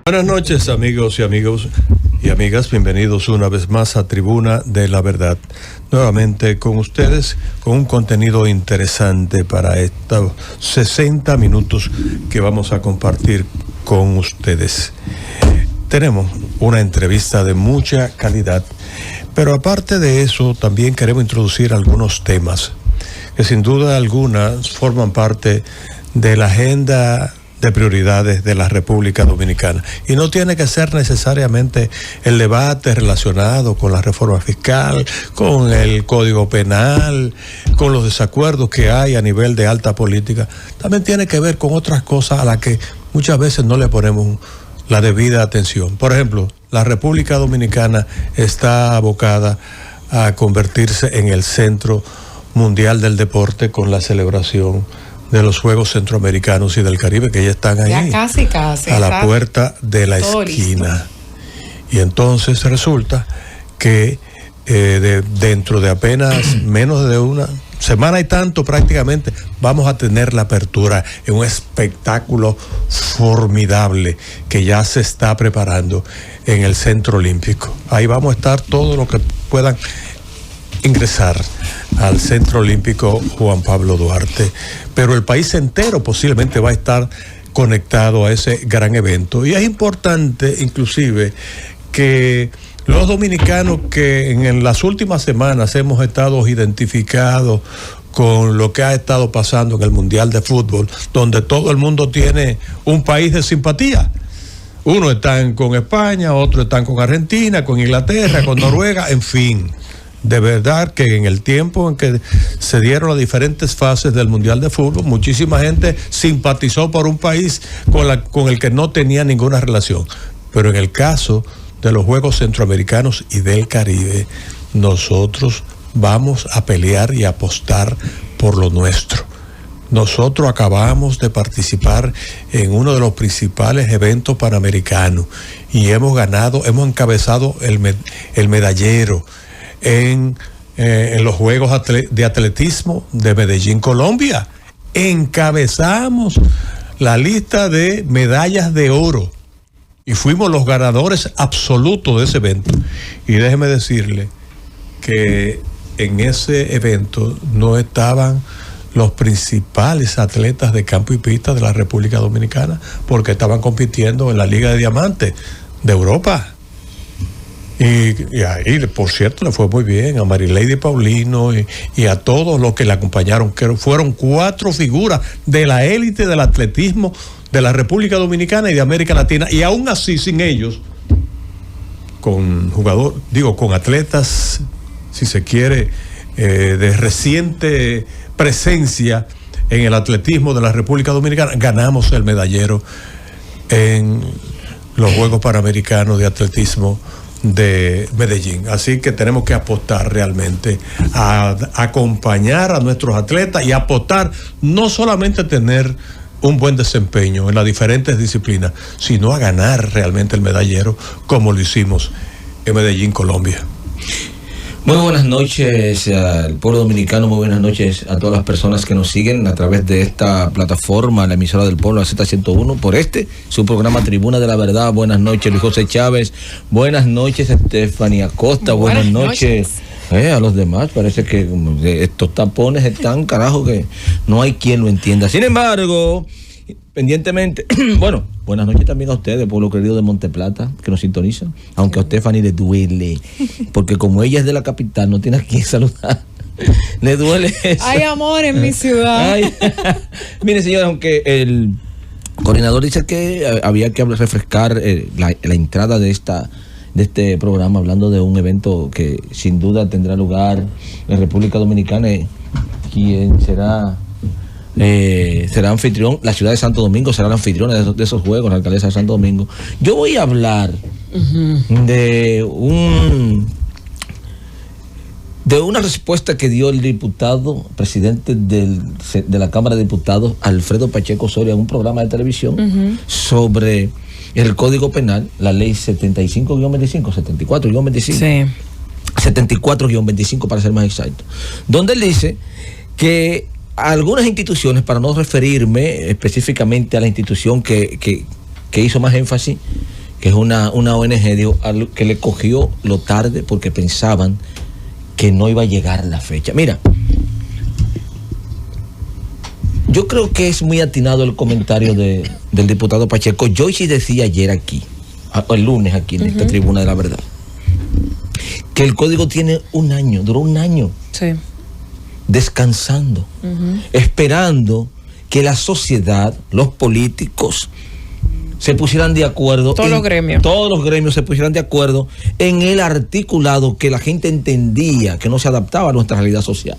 Buenas noches, amigos y amigas, bienvenidos una vez más a Tribuna de la Verdad. Nuevamente con ustedes, con un contenido interesante para estos 60 minutos que vamos a compartir con ustedes. Tenemos una entrevista de mucha calidad, pero aparte de eso también queremos introducir algunos temas que sin duda alguna forman parte de la agenda de prioridades de la República Dominicana. Y no tiene que ser necesariamente el debate relacionado con la reforma fiscal, con el Código Penal, con los desacuerdos que hay a nivel de alta política. También tiene que ver con otras cosas a las que muchas veces no le ponemos la debida atención. Por ejemplo, la República Dominicana está abocada a convertirse en el centro mundial del deporte con la celebración de los Juegos Centroamericanos y del Caribe, que ya están ahí, ya casi, a la puerta de la esquina. Listo. Y entonces resulta que dentro de apenas menos de una semana y tanto prácticamente, vamos a tener la apertura en un espectáculo formidable que ya se está preparando en el Centro Olímpico. Ahí vamos a estar todos los que puedan ingresar al Centro Olímpico Juan Pablo Duarte, pero el país entero posiblemente va a estar conectado a ese gran evento. Y es importante inclusive que los dominicanos que en las últimas semanas hemos estado identificados con lo que ha estado pasando en el Mundial de Fútbol, donde todo el mundo tiene un país de simpatía. Unos están con España, otros están con Argentina, con Inglaterra, con Noruega, en fin. De verdad que en el tiempo en que se dieron las diferentes fases del Mundial de Fútbol, muchísima gente simpatizó por un país con el que no tenía ninguna relación. Pero en el caso de los Juegos Centroamericanos y del Caribe, nosotros vamos a pelear y apostar por lo nuestro. Nosotros acabamos de participar en uno de los principales eventos panamericanos y hemos encabezado el medallero en los Juegos de Atletismo de Medellín, Colombia. Encabezamos la lista de medallas de oro y fuimos los ganadores absolutos de ese evento. Y déjeme decirle que en ese evento no estaban los principales atletas de campo y pista de la República Dominicana, porque estaban compitiendo en la Liga de Diamantes de Europa. Y ahí, por cierto, le fue muy bien a Marileidy Paulino y a todos los que le acompañaron, que fueron 4 figuras de la élite del atletismo de la República Dominicana y de América Latina, y aún así sin ellos, con atletas, si se quiere, de reciente presencia en el atletismo de la República Dominicana, ganamos el medallero en los Juegos Panamericanos de Atletismo de Medellín. Así que tenemos que apostar realmente a acompañar a nuestros atletas y apostar no solamente a tener un buen desempeño en las diferentes disciplinas, sino a ganar realmente el medallero como lo hicimos en Medellín, Colombia. Muy buenas noches al pueblo dominicano, muy buenas noches a todas las personas que nos siguen a través de esta plataforma, la emisora del pueblo, la Z101, por su programa Tribuna de la Verdad. Buenas noches, Luis José Chávez. Buenas noches, Estefanía Costa. Buenas noches. A los demás parece que estos tapones están, carajo, que no hay quien lo entienda. Sin embargo, pendientemente, bueno, buenas noches también a ustedes, pueblo querido de Monteplata, que nos sintonizan, aunque a Stephanie le duele, porque como ella es de la capital, no tiene a quien saludar, le duele eso. Hay amor en mi ciudad. Mire, señora, aunque el coordinador dice que había que refrescar la entrada de este programa, hablando de un evento que sin duda tendrá lugar en República Dominicana, quien será anfitrión, la ciudad de Santo Domingo será la anfitriona de esos juegos, la alcaldesa de Santo Domingo. Yo voy a hablar de una respuesta que dio el diputado, presidente de la Cámara de Diputados, Alfredo Pacheco Soria, en un programa de televisión sobre el Código Penal, la ley 75-25, 74-25, sí. 74-25 para ser más exacto, donde él dice que algunas instituciones, para no referirme específicamente a la institución que hizo más énfasis, que es una ONG, dijo, que le cogió lo tarde porque pensaban que no iba a llegar la fecha. Mira, yo creo que es muy atinado el comentario del diputado Pacheco. Yo sí decía ayer aquí, el lunes aquí en esta tribuna de la verdad, que el código tiene un año, duró un año. Sí. Descansando, esperando que la sociedad, los políticos, se pusieran de acuerdo. Todos los gremios se pusieran de acuerdo en el articulado que la gente entendía que no se adaptaba a nuestra realidad social.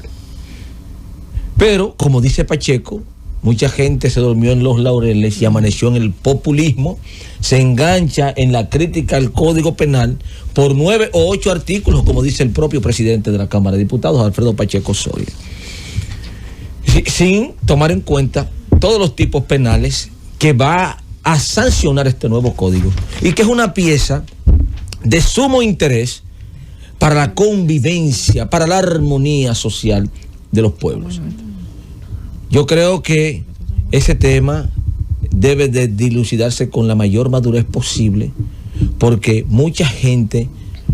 Pero, como dice Pacheco, mucha gente se durmió en los laureles y amaneció en el populismo, se engancha en la crítica al Código Penal por 9 o 8 artículos, como dice el propio presidente de la Cámara de Diputados, Alfredo Pacheco Soria, sin tomar en cuenta todos los tipos penales que va a sancionar este nuevo código y que es una pieza de sumo interés para la convivencia, para la armonía social de los pueblos. Yo creo que ese tema debe de dilucidarse con la mayor madurez posible, porque mucha gente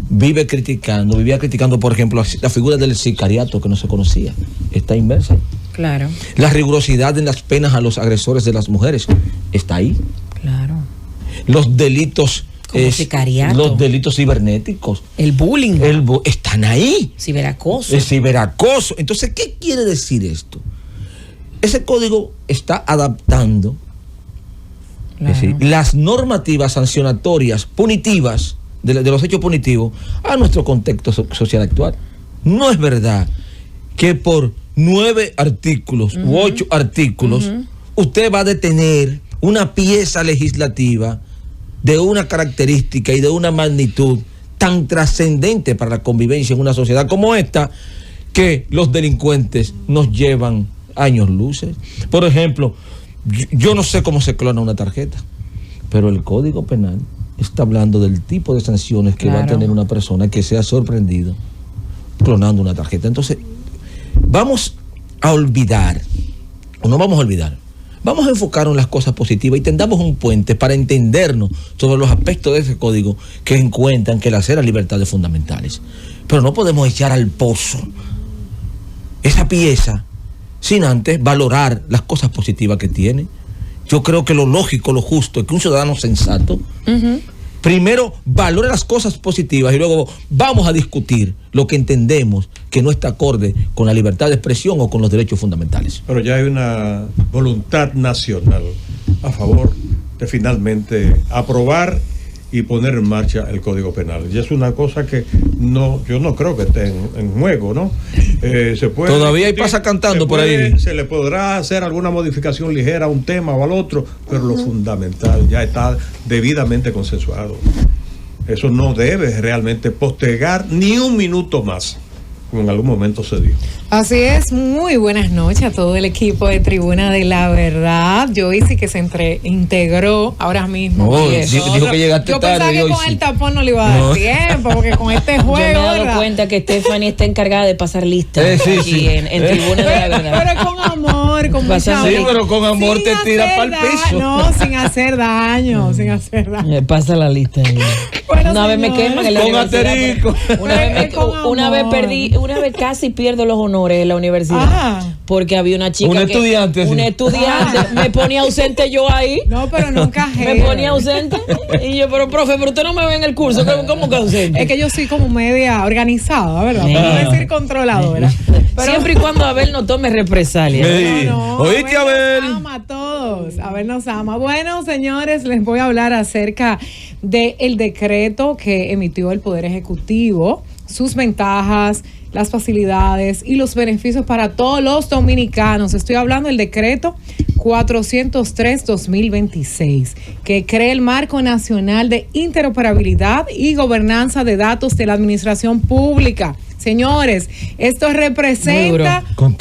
vivía criticando, por ejemplo, la figura del sicariato que no se conocía. Está inmersa ahí. Claro. La rigurosidad en las penas a los agresores de las mujeres está ahí. Claro. Los delitos, sicariato, los delitos cibernéticos, el bullying, están ahí. Ciberacoso. El ciberacoso. Entonces, ¿qué quiere decir esto? Ese código está adaptando, claro, es decir, las normativas sancionatorias punitivas de los hechos punitivos a nuestro contexto social actual. No es verdad que por 9 artículos u 8 artículos usted va a detener una pieza legislativa de una característica y de una magnitud tan trascendente para la convivencia en una sociedad como esta, que los delincuentes nos llevan años luces. Por ejemplo, yo no sé cómo se clona una tarjeta, pero el Código Penal está hablando del tipo de sanciones que va a tener una persona que sea sorprendido clonando una tarjeta. Entonces, vamos a olvidar, o no vamos a olvidar, vamos a enfocarnos en las cosas positivas y tendamos un puente para entendernos sobre los aspectos de ese código que encuentran que las libertades fundamentales. Pero no podemos echar al pozo esa pieza sin antes valorar las cosas positivas que tiene. Yo creo que lo lógico, lo justo es que un ciudadano sensato primero valore las cosas positivas y luego vamos a discutir lo que entendemos que no está acorde con la libertad de expresión o con los derechos fundamentales. Pero ya hay una voluntad nacional a favor de finalmente aprobar y poner en marcha el Código Penal. Y es una cosa que yo no creo que esté en juego, ¿no? Se puede, todavía hay pasa cantando por ahí. Se le podrá hacer alguna modificación ligera a un tema o al otro, pero lo fundamental ya está debidamente consensuado. Eso no debe realmente postergar ni un minuto más, como en algún momento se dijo. Así es, muy buenas noches a todo el equipo de Tribuna de la Verdad. Joyce, que se integró ahora mismo. Dijo que llegaste yo tarde. Yo pensaba que con el tapón no le iba a dar tiempo, porque con este juego... Yo me he dado cuenta que Stephanie está encargada de pasar lista aquí en Tribuna de la Verdad. Pero con amor, con mucha amor. Sí, pero con amor te tira para el piso. No, sin hacer daño, sin hacer daño. Pasa la lista. Bueno, una vez me queman en la universidad. Una vez casi pierdo los honores en la universidad, porque había una chica una estudiante me ponía ausente yo ahí. No, pero nunca me ponía ausente y yo, pero profe, pero usted no me ve en el curso, ¿cómo que ausente? Es que yo soy como media organizada, ¿verdad? Para no decir controladora. Pero siempre y cuando Abel no tome represalias. ¿Oíste, Abel? Nos ama a todos. Abel nos ama. Bueno, señores, les voy a hablar acerca del decreto que emitió el Poder Ejecutivo, sus ventajas, las facilidades y los beneficios para todos los dominicanos. Estoy hablando del decreto 403-2026, que crea el Marco Nacional de Interoperabilidad y Gobernanza de Datos de la Administración Pública. Señores, esto representa un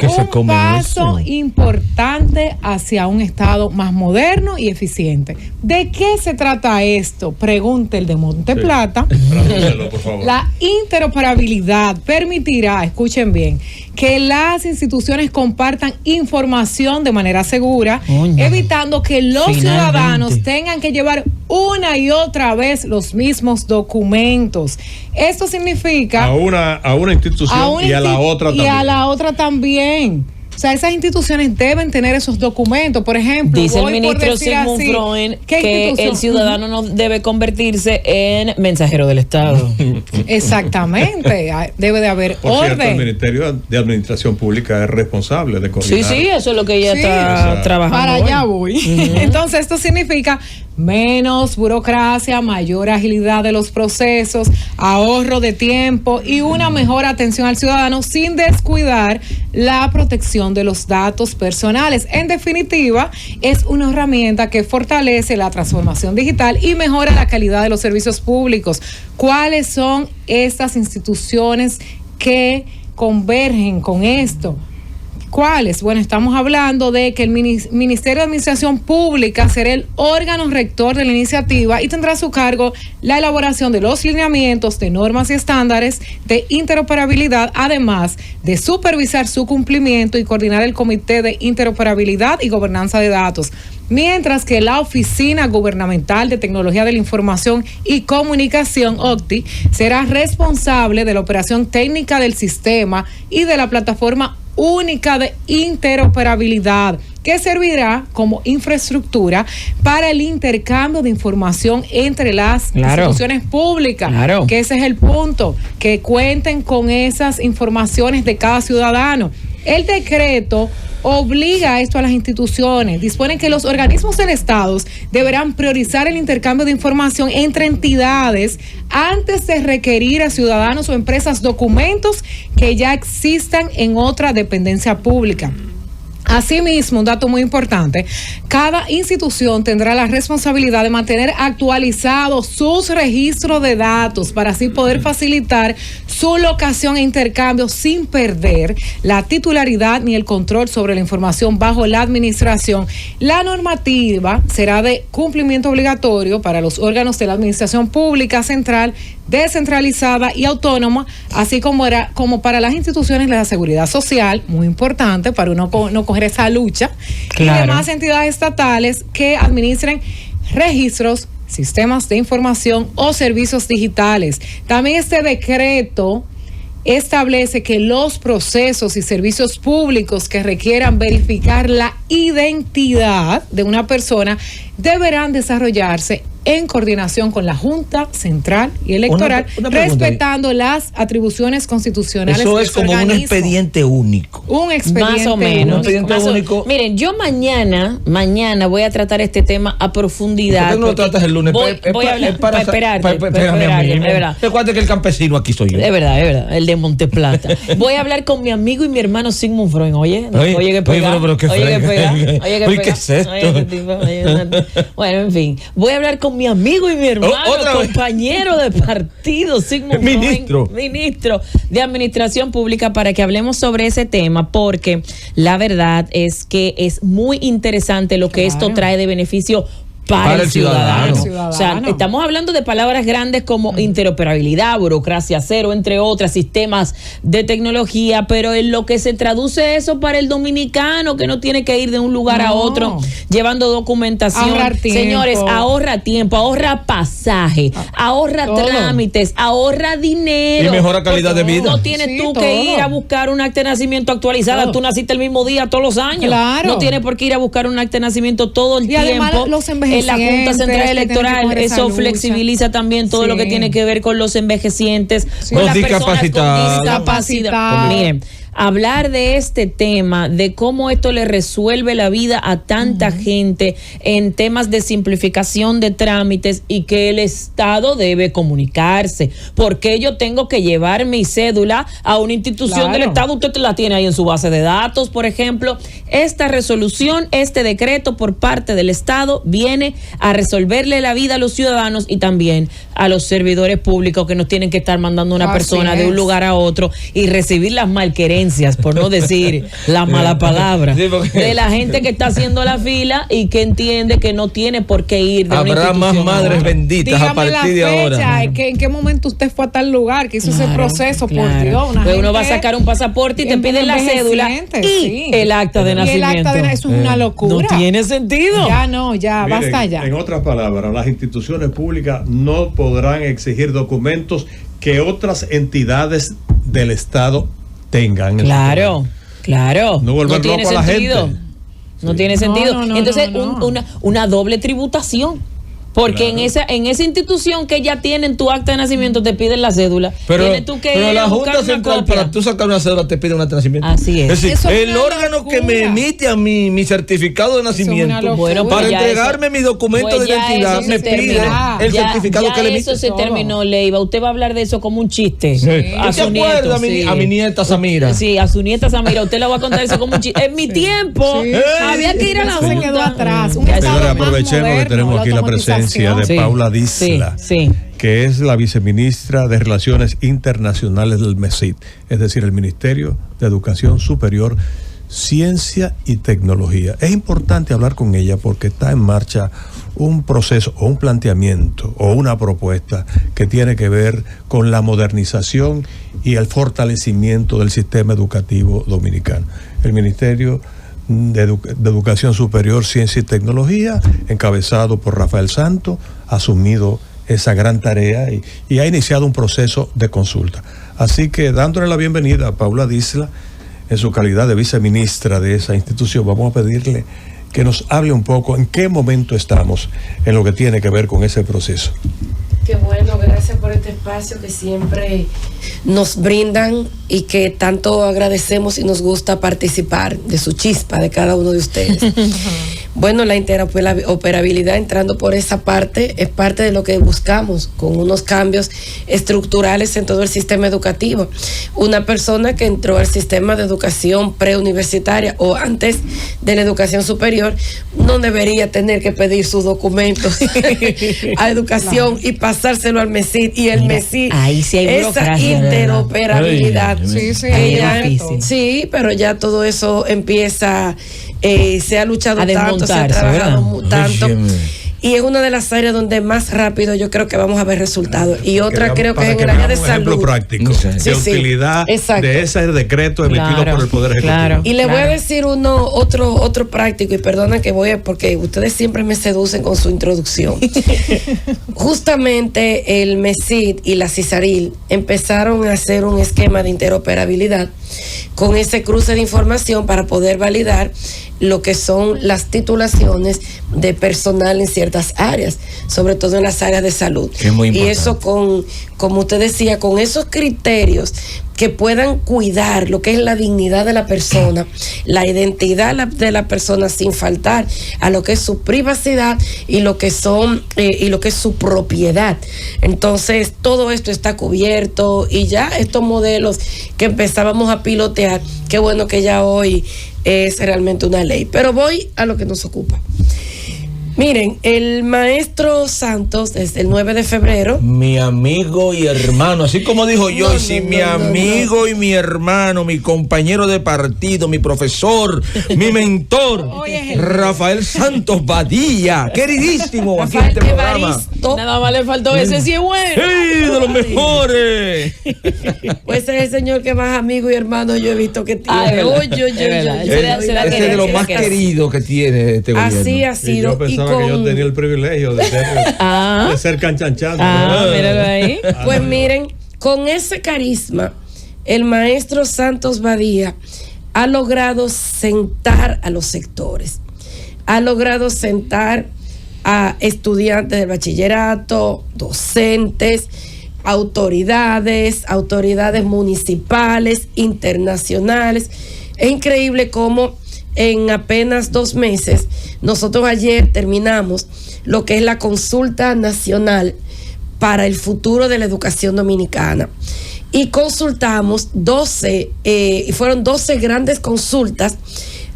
paso importante hacia un Estado más moderno y eficiente. ¿De qué se trata esto? Pregunte el de Monteplata. Por favor. La interoperabilidad permitirá, escuchen bien, que las instituciones compartan información de manera segura, evitando que los ciudadanos tengan que llevar una y otra vez los mismos documentos. Esto significa a una institución y a la otra también. Y a la otra también. O sea, esas instituciones deben tener esos documentos. Por ejemplo, dice el ministro Sigmund Freud que el ciudadano no debe convertirse en mensajero del Estado. Exactamente. Debe de haber Por orden. cierto, el Ministerio de Administración Pública es responsable de coordinar. Sí, eso es lo que ella está trabajando. Para allá voy. Entonces, esto significa menos burocracia, mayor agilidad de los procesos, ahorro de tiempo y una mejor atención al ciudadano sin descuidar la protección de los datos personales. En definitiva, es una herramienta que fortalece la transformación digital y mejora la calidad de los servicios públicos. ¿Cuáles son estas instituciones que convergen con esto? ¿Cuáles? Bueno, estamos hablando de que el Ministerio de Administración Pública será el órgano rector de la iniciativa y tendrá a su cargo la elaboración de los lineamientos de normas y estándares de interoperabilidad, además de supervisar su cumplimiento y coordinar el Comité de Interoperabilidad y Gobernanza de Datos. Mientras que la Oficina Gubernamental de Tecnología de la Información y Comunicación, OCTI, será responsable de la operación técnica del sistema y de la plataforma única de interoperabilidad, que servirá como infraestructura para el intercambio de información entre las instituciones públicas, que ese es el punto, que cuenten con esas informaciones de cada ciudadano. El decreto obliga a esto a las instituciones, dispone que los organismos del Estado deberán priorizar el intercambio de información entre entidades antes de requerir a ciudadanos o empresas documentos que ya existan en otra dependencia pública. Asimismo, un dato muy importante, cada institución tendrá la responsabilidad de mantener actualizados sus registros de datos para así poder facilitar su locación e intercambio sin perder la titularidad ni el control sobre la información bajo la administración. La normativa será de cumplimiento obligatorio para los órganos de la administración pública central, descentralizada y autónoma, así como para las instituciones de la seguridad social, muy importante para uno no coger esa lucha, y demás entidades estatales que administren registros, sistemas de información o servicios digitales. También este decreto establece que los procesos y servicios públicos que requieran verificar la identidad de una persona deberán desarrollarse en coordinación con la Junta Central y Electoral, respetando las atribuciones constitucionales. Eso es como un expediente único. Un expediente más o menos. Un expediente único. Miren, yo mañana voy a tratar este tema a profundidad. ¿Por qué no lo tratas el lunes? Voy a hablar para esperar. Recuerda que el campesino aquí soy yo. Es verdad, el de Monteplata. Voy a hablar con mi amigo y mi hermano Sigmund Freud. Oye, que pega. ¿Qué es esto? Bueno, en fin, voy a hablar con mi amigo y mi hermano, compañero de partido, Sigmund Freud, ministro de Administración Pública, para que hablemos sobre ese tema, porque la verdad es que es muy interesante lo que esto trae de beneficio para el ciudadano. O sea, estamos hablando de palabras grandes como interoperabilidad, burocracia cero, entre otras, sistemas de tecnología, pero en lo que se traduce eso para el dominicano, que no tiene que ir de un lugar a otro llevando documentación. Señores, ahorra tiempo, ahorra pasaje, ahorra trámites, ahorra dinero. Y mejora calidad de vida. No tienes tú que ir a buscar un acta de nacimiento actualizada. Tú naciste el mismo día todos los años. No tienes por qué ir a buscar un acta de nacimiento todo el tiempo. Además, los en la Junta Central Electoral, eso flexibiliza también todo lo que tiene que ver con los envejecientes, con las personas con discapacidad. Miren, hablar de este tema, de cómo esto le resuelve la vida a tanta gente en temas de simplificación de trámites y que el Estado debe comunicarse. Porque yo tengo que llevar mi cédula a una institución del Estado? Usted la tiene ahí en su base de datos, por ejemplo. Esta resolución, este decreto por parte del Estado viene a resolverle la vida a los ciudadanos y también a los servidores públicos que nos tienen que estar mandando una persona de un lugar a otro y recibir las malquerencias exigencias, por no decir la mala palabra, de la gente que está haciendo la fila y que entiende que no tiene por qué ir de una institución. Habrá más madres benditas. Dígame a partir de ahora. ¿En qué momento usted fue a tal lugar? Que hizo ese proceso, por Dios. Pues uno va a sacar un pasaporte y te piden la cédula y el acta de nacimiento. Eso es una locura. No tiene sentido. Ya, miren, basta ya. En otras palabras, las instituciones públicas no podrán exigir documentos que otras entidades del Estado tengan. Claro. No volver loco a la gente. No tiene sentido. Entonces, una doble tributación. Porque en esa institución que ya tienen tu acta de nacimiento te piden la cédula. Pero la Junta Central, para tú sacar una cédula, te pide un acta de nacimiento. Así es. Es decir, el órgano que me emite a mí mi certificado de nacimiento, para entregarme mi documento de identidad, me pide el certificado que le emite. Eso se terminó, Leiva. Usted va a hablar de eso como un chiste. Sí. A su nieto, a mi nieta Samira. Sí, a su nieta Samira. Usted le va a contar eso como un chiste. En mi tiempo, había que ir a la Junta. Se quedó atrás. Aprovechemos que tenemos aquí la presencia de Paula Disla, que es la viceministra de Relaciones Internacionales del MESID, es decir, el Ministerio de Educación Superior, Ciencia y Tecnología. Es importante hablar con ella porque está en marcha un proceso o un planteamiento o una propuesta que tiene que ver con la modernización y el fortalecimiento del sistema educativo dominicano. El Ministerio de Educación Superior, Ciencia y Tecnología, encabezado por Rafael Santos, ha asumido esa gran tarea y ha iniciado un proceso de consulta. Así que, dándole la bienvenida a Paula Disla, en su calidad de viceministra de esa institución, vamos a pedirle que nos hable un poco en qué momento estamos en lo que tiene que ver con ese proceso. Qué bueno, gracias por este espacio que siempre nos brindan y que tanto agradecemos y nos gusta participar de su chispa de cada uno de ustedes. Bueno, la interoperabilidad, entrando por esa parte, es parte de lo que buscamos con unos cambios estructurales en todo el sistema educativo. Una persona que entró al sistema de educación preuniversitaria o antes de la educación superior no debería tener que pedir sus documentos a educación y pasárselo al MESID, y el MESID, ahí sí hay esa interoperabilidad. Sí, pero ya todo eso empieza, se ha luchado tanto, se ha trabajado tanto. Y es una de las áreas donde más rápido yo creo que vamos a ver resultados. Y otra creo que es en el área de salud. Ejemplo práctico de utilidad de ese decreto emitido por el Poder Ejecutivo. Y le voy a decir otro práctico, y perdona que porque ustedes siempre me seducen con su introducción. Justamente el MESID y la CISARIL empezaron a hacer un esquema de interoperabilidad con ese cruce de información para poder validar lo que son las titulaciones de personal en ciertas áreas, sobre todo en las áreas de salud. Es muy importante. Y eso como usted decía, con esos criterios que puedan cuidar lo que es la dignidad de la persona, la identidad de la persona, sin faltar a lo que es su privacidad y lo que es su propiedad. Entonces, todo esto está cubierto, y ya estos modelos que empezábamos a pilotear, qué bueno que ya hoy es realmente una ley. Pero voy a lo que nos ocupa. Miren, el maestro Santos, desde el 9 de febrero... Mi amigo y hermano, así como dijo Joyce, mi amigo y mi hermano, mi compañero de partido, mi profesor, mi mentor, Rafael Santos Badilla, queridísimo, aquí en este programa. Nada más le faltó ese, sí es bueno. ¡Sí, de los mejores! Pues es el señor que más amigo y hermano yo he visto que tiene. Ese es de lo más querido que tiene este gobierno. Así ha sido. Yo pensaba que yo tenía el privilegio de ser canchanchando. Míralo ahí. Pues miren, con ese carisma, el maestro Santos Badía ha logrado sentar a los sectores, ha logrado sentar a estudiantes del bachillerato, docentes, autoridades municipales, internacionales. Es increíble cómo en apenas 2 meses, nosotros ayer terminamos lo que es la consulta nacional para el futuro de la educación dominicana. Y consultamos fueron 12 grandes consultas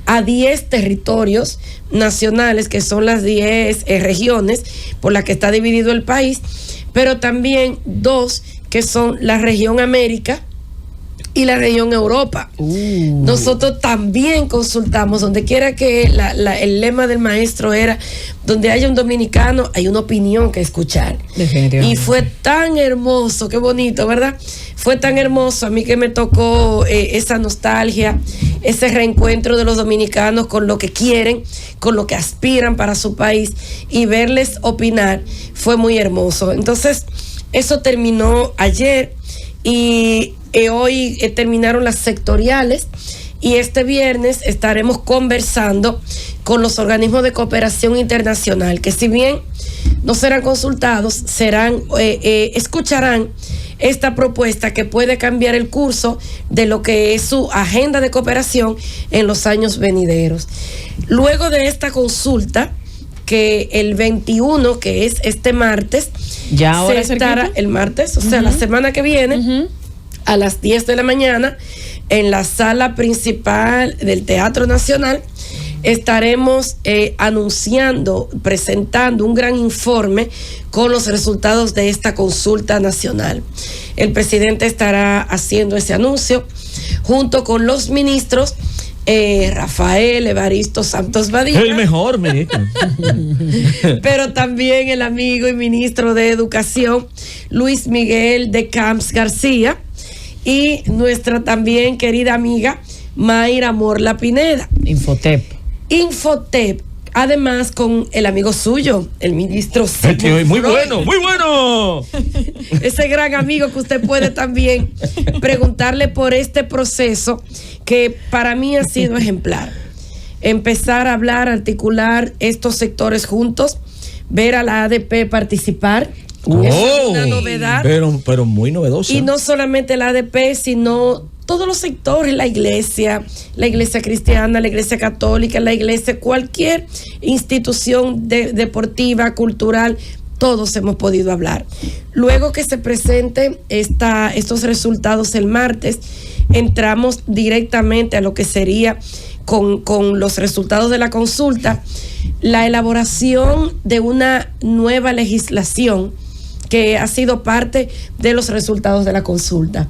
a 10 territorios nacionales, que son las 10 regiones por las que está dividido el país, pero también 2 que son la región América y la región Europa. Nosotros también consultamos, donde quiera que el lema del maestro era, donde haya un dominicano, hay una opinión que escuchar. Y fue tan hermoso, qué bonito, ¿verdad? Fue tan hermoso, a mí que me tocó esa nostalgia, ese reencuentro de los dominicanos con lo que quieren, con lo que aspiran para su país, y verles opinar, fue muy hermoso. Entonces, eso terminó ayer, y hoy terminaron las sectoriales, y este viernes estaremos conversando con los organismos de cooperación internacional, que si bien no serán consultados, escucharán esta propuesta que puede cambiar el curso de lo que es su agenda de cooperación en los años venideros. Luego de esta consulta, que el 21, que es este martes, ya ahora se estará el martes, o sea, la semana que viene, a las 10 de la mañana, en la sala principal del Teatro Nacional, estaremos presentando un gran informe con los resultados de esta consulta nacional. El presidente estará haciendo ese anuncio junto con los ministros Rafael Evaristo Santos Badía, el mejor ministro, pero también el amigo y ministro de Educación Luis Miguel de Camps García, y nuestra también querida amiga Mayra Morla Pineda. Infotep, además con el amigo suyo, el ministro muy bueno ese gran amigo que usted puede también preguntarle por este proceso que para mí ha sido ejemplar. Empezar a hablar, articular estos sectores juntos, ver a la ADP participar. Es una novedad, pero muy novedosa. Y no solamente la ADP, sino todos los sectores, la iglesia cristiana, la iglesia católica, la iglesia, cualquier institución deportiva, cultural, todos hemos podido hablar. Luego que se presenten estos resultados el martes, entramos directamente a lo que sería con los resultados de la consulta, la elaboración de una nueva legislación que ha sido parte de los resultados de la consulta.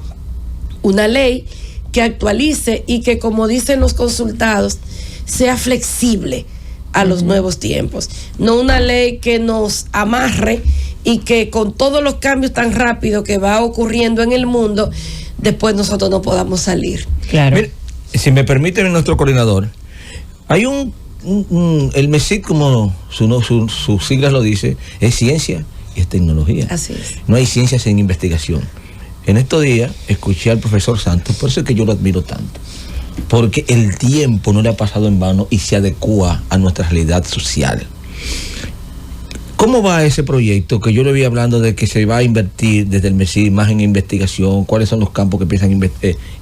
Una ley que actualice y que, como dicen los consultados, sea flexible a los nuevos tiempos. No una ley que nos amarre y que con todos los cambios tan rápidos que va ocurriendo en el mundo, después nosotros no podamos salir. Claro. Mire, si me permiten, nuestro coordinador, hay el MESIC, como sus siglas lo dice, es ciencia y es tecnología. Así es. No hay ciencia sin investigación. En estos días escuché al profesor Santos, por eso es que yo lo admiro tanto, porque el tiempo no le ha pasado en vano y se adecua a nuestra realidad social. ¿Cómo va ese proyecto que yo le vi hablando de que se va a invertir desde el MESI más en investigación? ¿Cuáles son los campos que piensan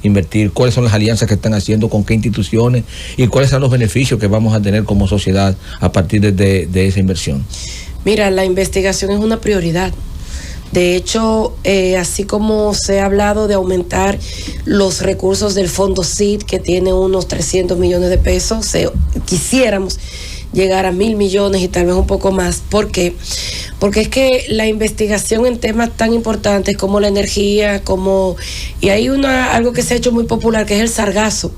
invertir? ¿Cuáles son las alianzas que están haciendo con qué instituciones? ¿Y cuáles son los beneficios que vamos a tener como sociedad a partir de esa inversión? Mira, la investigación es una prioridad. De hecho, así como se ha hablado de aumentar los recursos del Fondo CID, que tiene unos 300 millones de pesos, quisiéramos llegar a 1.000 millones y tal vez un poco más. ¿Por qué? Porque es que la investigación en temas tan importantes como la energía, y hay algo que se ha hecho muy popular, que es el sargazo.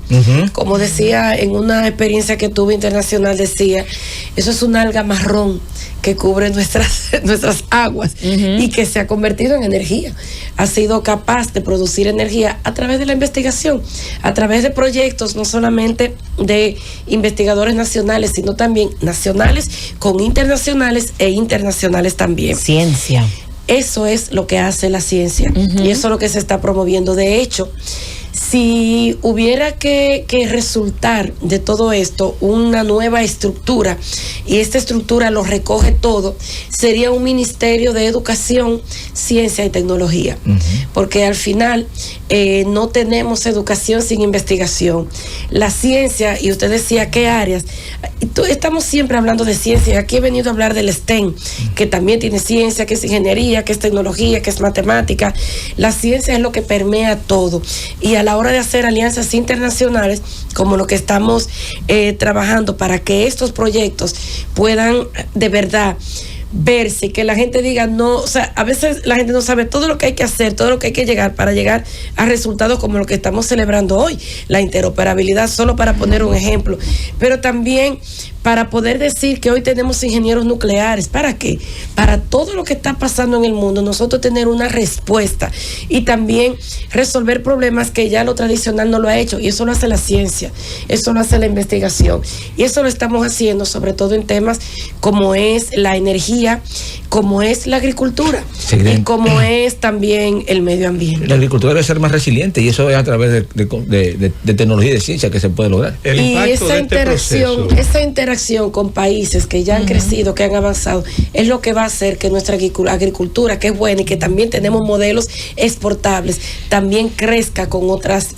Como decía en una experiencia que tuve internacional, decía, eso es una alga marrón que cubre nuestras aguas y que se ha convertido en energía. Ha sido capaz de producir energía a través de la investigación, a través de proyectos no solamente de investigadores nacionales, sino también nacionales con internacionales e internacionales también. Ciencia. Eso es lo que hace la ciencia y eso es lo que se está promoviendo. De hecho, si hubiera que resultar de todo esto una nueva estructura, y esta estructura lo recoge todo, sería un Ministerio de Educación, Ciencia y Tecnología. Porque al final no tenemos educación sin investigación. La ciencia, y usted decía qué áreas, estamos siempre hablando de ciencia. Aquí he venido a hablar del STEM, que también tiene ciencia, que es ingeniería, que es tecnología, que es matemática. La ciencia es lo que permea todo. Y a la hora de hacer alianzas internacionales, como lo que estamos trabajando para que estos proyectos puedan de verdad verse, que la gente diga no, o sea, a veces la gente no sabe todo lo que hay que hacer, todo lo que hay que llegar para llegar a resultados como lo que estamos celebrando hoy, la interoperabilidad, solo para poner un ejemplo, pero también para poder decir que hoy tenemos ingenieros nucleares. ¿Para qué? Para todo lo que está pasando en el mundo, nosotros tener una respuesta y también resolver problemas que ya lo tradicional no lo ha hecho, y eso lo hace la ciencia, eso lo hace la investigación, y eso lo estamos haciendo sobre todo en temas como es la energía, como es la agricultura, y como es también el medio ambiente. La agricultura debe ser más resiliente, y eso es a través de tecnología y de ciencia que se puede lograr. Y esa interacción con países que ya han crecido, que han avanzado, es lo que va a hacer que nuestra agricultura, que es buena y que también tenemos modelos exportables, también crezca con otras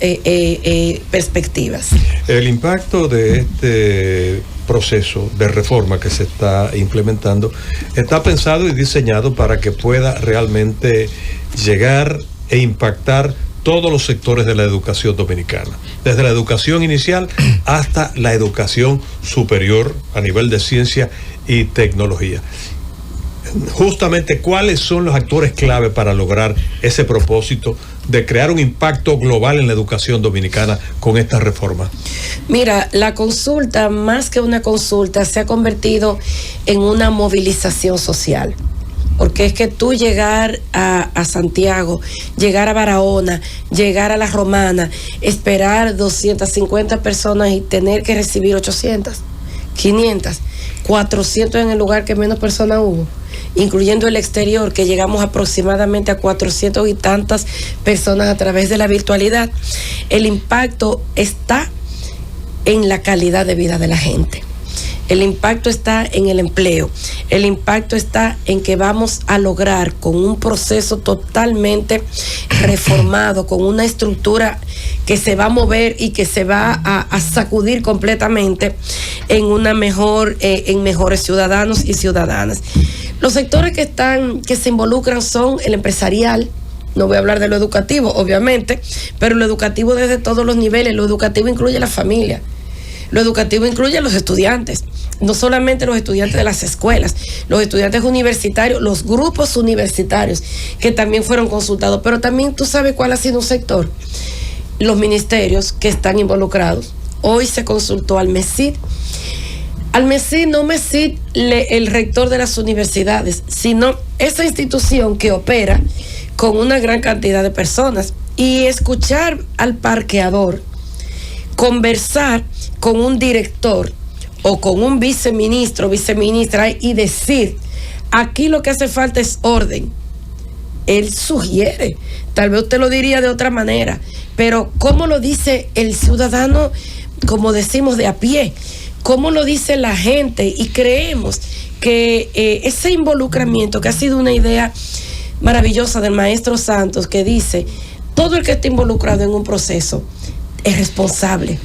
perspectivas. El impacto de este proceso de reforma que se está implementando está pensado y diseñado para que pueda realmente llegar e impactar todos los sectores de la educación dominicana, desde la educación inicial hasta la educación superior a nivel de ciencia y tecnología. Justamente, ¿cuáles son los actores clave para lograr ese propósito de crear un impacto global en la educación dominicana con esta reforma? Mira, la consulta, más que una consulta, se ha convertido en una movilización social. Porque es que tú llegar a Santiago, llegar a Barahona, llegar a La Romana, esperar 250 personas y tener que recibir 800, 500, 400 en el lugar que menos personas hubo, incluyendo el exterior, que llegamos aproximadamente a 400 y tantas personas a través de la virtualidad. El impacto está en la calidad de vida de la gente. El impacto está en el empleo, el impacto está en que vamos a lograr con un proceso totalmente reformado, con una estructura que se va a mover y que se va a sacudir completamente en una en mejores ciudadanos y ciudadanas. Los sectores que se involucran son el empresarial. No voy a hablar de lo educativo, obviamente, pero lo educativo desde todos los niveles. Lo educativo incluye la familia. Lo educativo incluye a los estudiantes, no solamente los estudiantes de las escuelas, los estudiantes universitarios, los grupos universitarios que también fueron consultados, pero también tú sabes cuál ha sido un sector, los ministerios que están involucrados. Hoy se consultó al MESID. Al MESID, no MESID el rector de las universidades, sino esa institución que opera con una gran cantidad de personas, y escuchar al parqueador conversar con un director o con un viceministro, viceministra, y decir, aquí lo que hace falta es orden. Él sugiere, tal vez usted lo diría de otra manera, pero ¿cómo lo dice el ciudadano, como decimos, de a pie? ¿Cómo lo dice la gente? Y creemos que ese involucramiento, que ha sido una idea maravillosa del maestro Santos, que dice, todo el que está involucrado en un proceso es responsable.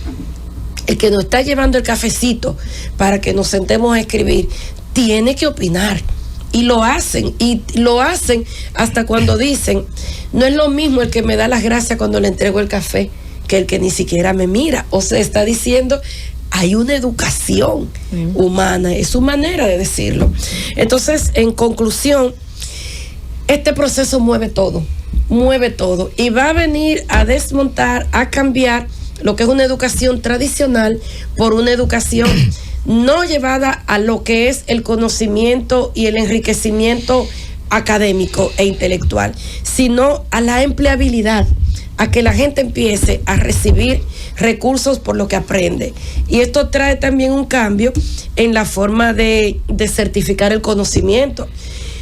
El que nos está llevando el cafecito para que nos sentemos a escribir tiene que opinar, y lo hacen hasta cuando dicen, no es lo mismo el que me da las gracias cuando le entrego el café que el que ni siquiera me mira. O sea, está diciendo, hay una educación humana, es su manera de decirlo. Entonces, en conclusión, este proceso mueve todo, y va a venir a desmontar, a cambiar lo que es una educación tradicional por una educación no llevada a lo que es el conocimiento y el enriquecimiento académico e intelectual, sino a la empleabilidad, a que la gente empiece a recibir recursos por lo que aprende. Y esto trae también un cambio en la forma de certificar el conocimiento.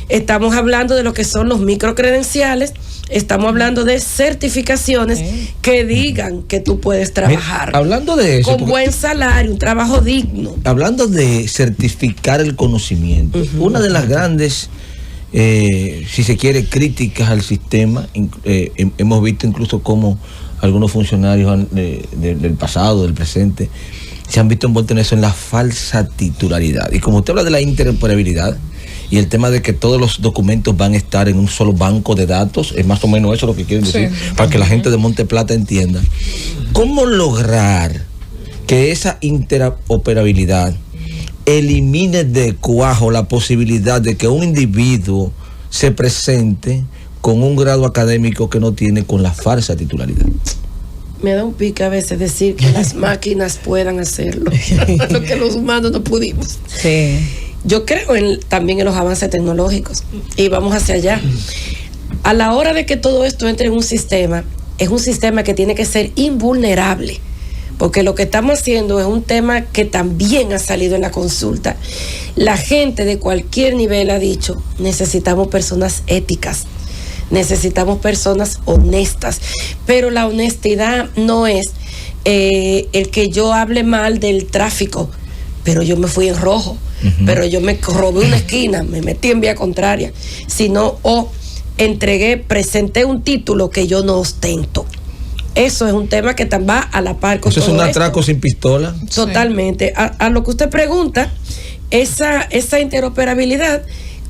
Estamos hablando de lo que son los microcredenciales, estamos hablando de certificaciones que digan que tú puedes trabajar. Mira, hablando de eso, con buen salario, un trabajo digno. Hablando de certificar el conocimiento, una de las grandes, si se quiere, críticas al sistema, hemos visto incluso cómo algunos funcionarios del pasado, del presente, se han visto envueltos en eso, en la falsa titularidad. Y como usted habla de la interoperabilidad y el tema de que todos los documentos van a estar en un solo banco de datos, es más o menos eso lo que quieren decir, para que la gente de Monte Plata entienda. ¿Cómo lograr que esa interoperabilidad elimine de cuajo la posibilidad de que un individuo se presente con un grado académico que no tiene, con la falsa titularidad? Me da un pique a veces decir que las máquinas puedan hacerlo, lo que los humanos no pudimos. Sí. Yo creo también en los avances tecnológicos y vamos hacia allá. A la hora de que todo esto entre en un sistema, es un sistema que tiene que ser invulnerable, porque lo que estamos haciendo es un tema que también ha salido en la consulta. La gente de cualquier nivel ha dicho, necesitamos personas éticas, necesitamos personas honestas, pero la honestidad no es el que yo hable mal del tráfico, pero yo me fui en rojo, pero yo me robé una esquina, me metí en vía contraria, sino presenté un título que yo no ostento. Eso es un tema que va a la par con eso. ¿Eso es un atraco sin pistola? Totalmente. Sí. A lo que usted pregunta, esa interoperabilidad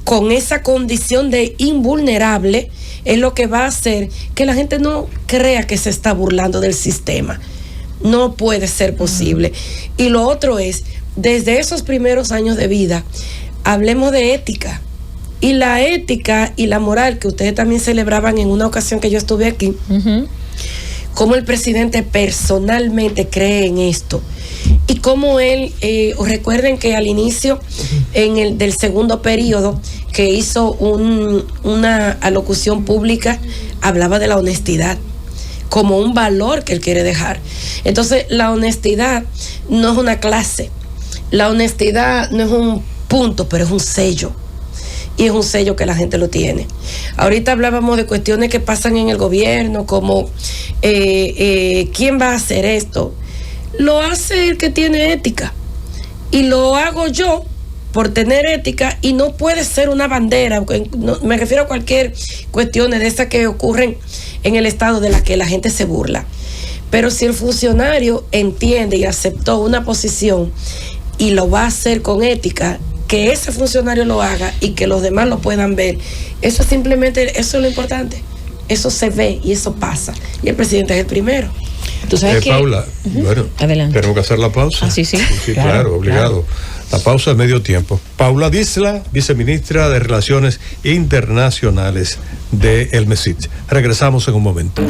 con esa condición de invulnerable es lo que va a hacer que la gente no crea que se está burlando del sistema. No puede ser posible. Y lo otro es, desde esos primeros años de vida, hablemos de ética. Y la ética y la moral que ustedes también celebraban en una ocasión que yo estuve aquí, cómo el presidente personalmente cree en esto. Y cómo él, recuerden que al inicio del segundo periodo, que hizo una alocución pública, hablaba de la honestidad como un valor que él quiere dejar. Entonces, la honestidad no es una clase, la honestidad no es un punto, pero es un sello. Y es un sello que la gente lo tiene. Ahorita hablábamos de cuestiones que pasan en el gobierno, como ¿quién va a hacer esto? Lo hace el que tiene ética. Y lo hago yo por tener ética, y no puede ser una bandera. Me refiero a cualquier cuestión de esas que ocurren en el Estado de las que la gente se burla. Pero si el funcionario entiende y aceptó una posición y lo va a hacer con ética, que ese funcionario lo haga y que los demás lo puedan ver, eso es lo importante. Eso se ve y eso pasa. Y el presidente es el primero. ¿Tú sabes que Paula, bueno, adelante. Tenemos que hacer la pausa. Sí, claro, obligado. Claro. La pausa de medio tiempo. Paula Disla, viceministra de Relaciones Internacionales de El MESIT. Regresamos en un momento.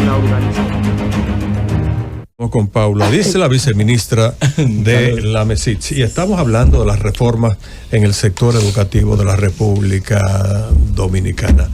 Con Paula Disla, viceministra de la MESIT, y estamos hablando de las reformas en el sector educativo de la República Dominicana.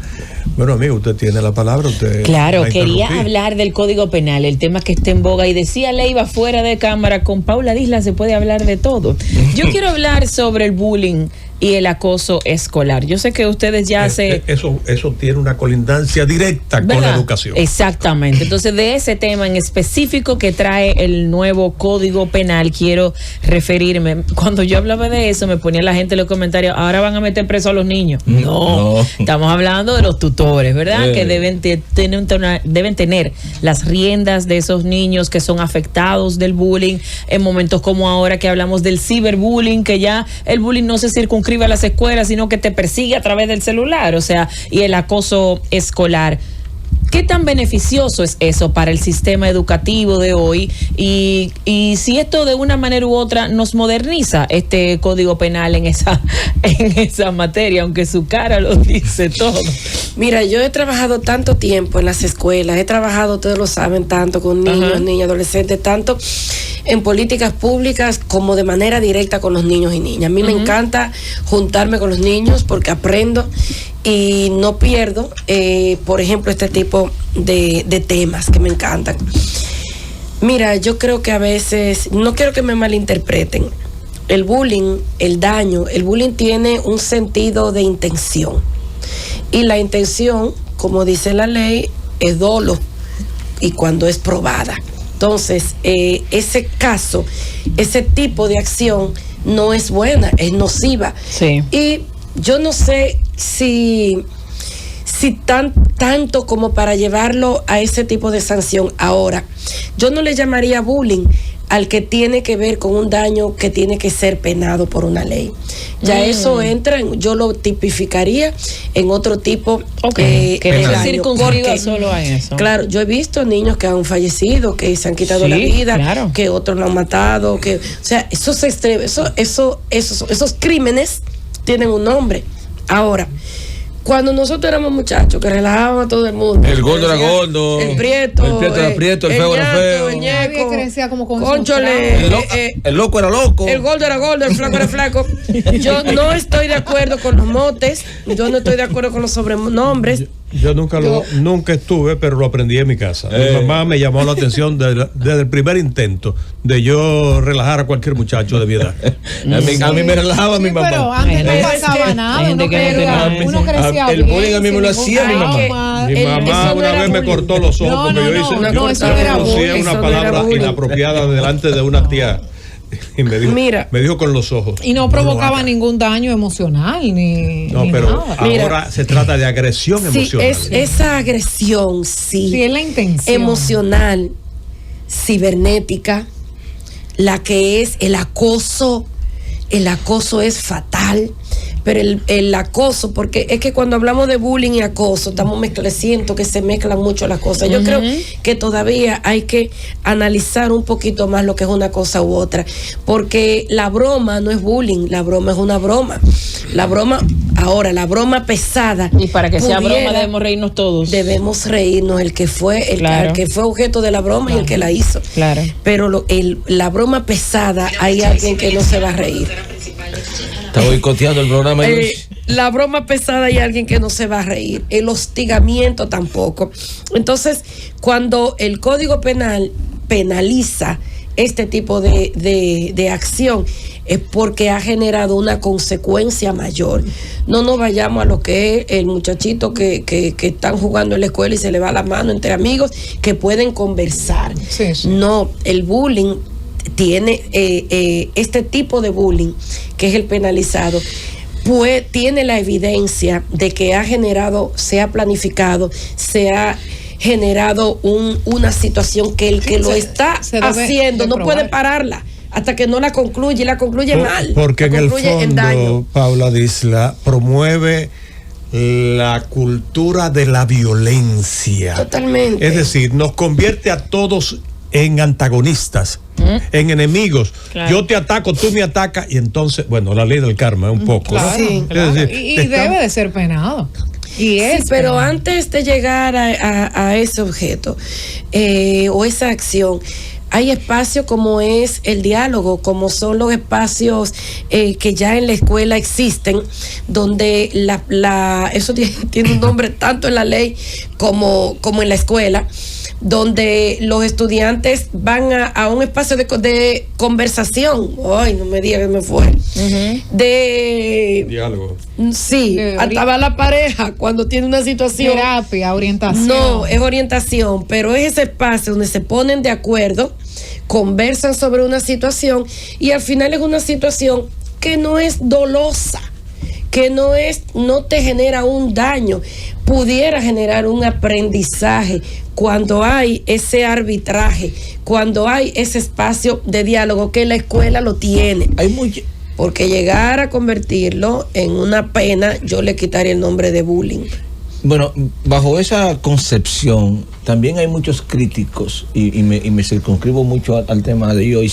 Bueno, amigo, usted tiene la palabra. Claro, quería hablar del Código Penal, el tema que está en boga, y decía Leiva fuera de cámara, con Paula Disla se puede hablar de todo. Yo quiero hablar sobre el bullying y el acoso escolar. Yo sé que ustedes ya eso tiene una colindancia directa, ¿verdad?, con la educación. Exactamente. Entonces, de ese tema en específico que trae el nuevo Código Penal, quiero referirme. Cuando yo hablaba de eso, me ponía la gente en los comentarios, ahora van a meter preso a los niños. No. Estamos hablando de los tutores, ¿verdad? Que deben tener las riendas de esos niños que son afectados del bullying, en momentos como ahora que hablamos del ciberbullying, que ya el bullying no se circunscribe a las escuelas, sino que te persigue a través del celular, o sea, y el acoso escolar. ¿Qué tan beneficioso es eso para el sistema educativo de hoy? Y si esto de una manera u otra nos moderniza este Código Penal en esa materia, aunque su cara lo dice todo. Mira, yo he trabajado tanto tiempo en las escuelas, he trabajado, ustedes lo saben, tanto con niños, niñas, adolescentes, tanto en políticas públicas como de manera directa con los niños y niñas. A mí me encanta juntarme con los niños porque aprendo y no pierdo, por ejemplo, este tipo de temas que me encantan. Mira, yo creo que a veces, no quiero que me malinterpreten, el bullying tiene un sentido de intención. Y la intención, como dice la ley, es dolo, y cuando es probada. Entonces, ese caso, ese tipo de acción no es buena, es nociva. Sí. Y yo no sé si tanto como para llevarlo a ese tipo de sanción. Ahora, yo no le llamaría bullying al que tiene que ver con un daño que tiene que ser penado por una ley. Ya eso entra, yo lo tipificaría en otro tipo que de daño. Circunscriba solo a eso. Claro, yo he visto niños que han fallecido, que se han quitado la vida, que otros lo han matado, que, o sea, esos crímenes tienen un nombre. Ahora, cuando nosotros éramos muchachos que relajaban a todo el mundo, el gordo era gordo, el prieto era prieto, el feo era feo, el ñeco, crecía como con el loco era loco, el gordo era gordo, el flaco era flaco. Yo no estoy de acuerdo con los motes, yo no estoy de acuerdo con los sobrenombres. Yo nunca estuve, pero lo aprendí en mi casa. Mi mamá me llamó la atención desde el primer intento de yo relajar a cualquier muchacho de mi edad. A mí me relajaba mi mamá. Pero antes no pasaba nada. Uno crecía el bullying a mí me lo hacía mi mamá. Mi mamá una vez me cortó los ojos porque yo pronuncié una palabra inapropiada delante de una tía. Y me dijo con los ojos. Y no provocaba ningún daño emocional pero nada. Ahora se trata de agresión emocional. Es esa agresión, sí, es la intención emocional, cibernética, la que es el acoso. El acoso es fatal. Pero el acoso, porque es que cuando hablamos de bullying y acoso, siento que se mezclan mucho las cosas. Yo creo que todavía hay que analizar un poquito más lo que es una cosa u otra, porque la broma no es bullying, la broma es una broma. La broma pesada. Y para que sea broma debemos reírnos todos. Debemos reírnos el que fue objeto de la broma y el que la hizo. Claro. Pero la broma pesada, hay alguien que no se va a reír. Está boicoteando el programa. La broma pesada hay alguien que no se va a reír. El hostigamiento tampoco. Entonces, cuando el Código Penal penaliza este tipo de acción, es porque ha generado una consecuencia mayor. No nos vayamos a lo que es el muchachito que están jugando en la escuela y se le va la mano entre amigos que pueden conversar. Sí. No, el bullying tiene este tipo de bullying, que es el penalizado, pues tiene la evidencia de que se ha planificado, se ha generado una situación que el que lo está haciendo no puede pararla hasta que no la concluye, y la concluye mal. Porque en el en fondo, Paula Disla promueve la cultura de la violencia. Totalmente. Es decir, nos convierte a todos en antagonistas, en enemigos. Claro. Yo te ataco, tú me atacas, y entonces, la ley del karma un poco. Claro, ¿no? sí, claro. Es decir, y debe de ser penado. Pero antes de llegar a ese objeto o esa acción, hay espacios como es el diálogo, como son los espacios que ya en la escuela existen, donde eso tiene un nombre tanto en la ley como en la escuela, donde los estudiantes van a un espacio de conversación. Ay, no me diga que me fue. De diálogo. Sí, hasta va la pareja cuando tiene una situación. Terapia, orientación. No, es orientación, pero es ese espacio donde se ponen de acuerdo, conversan sobre una situación, y al final es una situación que no es dolosa, que no te genera un daño, pudiera generar un aprendizaje cuando hay ese arbitraje, cuando hay ese espacio de diálogo, que la escuela lo tiene. Porque llegar a convertirlo en una pena, yo le quitaría el nombre de bullying. Bueno, bajo esa concepción también hay muchos críticos, y me circunscribo mucho al tema de hoy,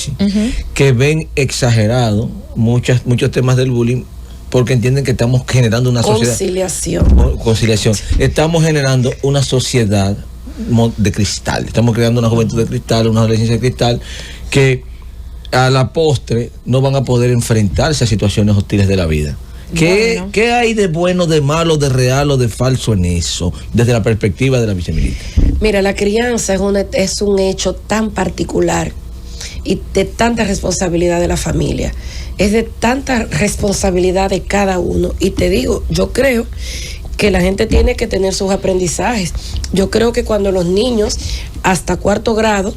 que ven exagerado muchos temas del bullying, porque entienden que estamos generando una sociedad. Conciliación. Estamos generando una sociedad de cristal. Estamos creando una juventud de cristal, una adolescencia de cristal, que a la postre no van a poder enfrentarse a situaciones hostiles de la vida. ¿Qué hay de bueno, de malo, de real o de falso en eso, desde la perspectiva de la viceministra? Mira, la crianza es un hecho tan particular y de tanta responsabilidad de la familia. Es de tanta responsabilidad de cada uno. Y te digo, yo creo que la gente tiene que tener sus aprendizajes. Yo creo que cuando los niños hasta 4º grado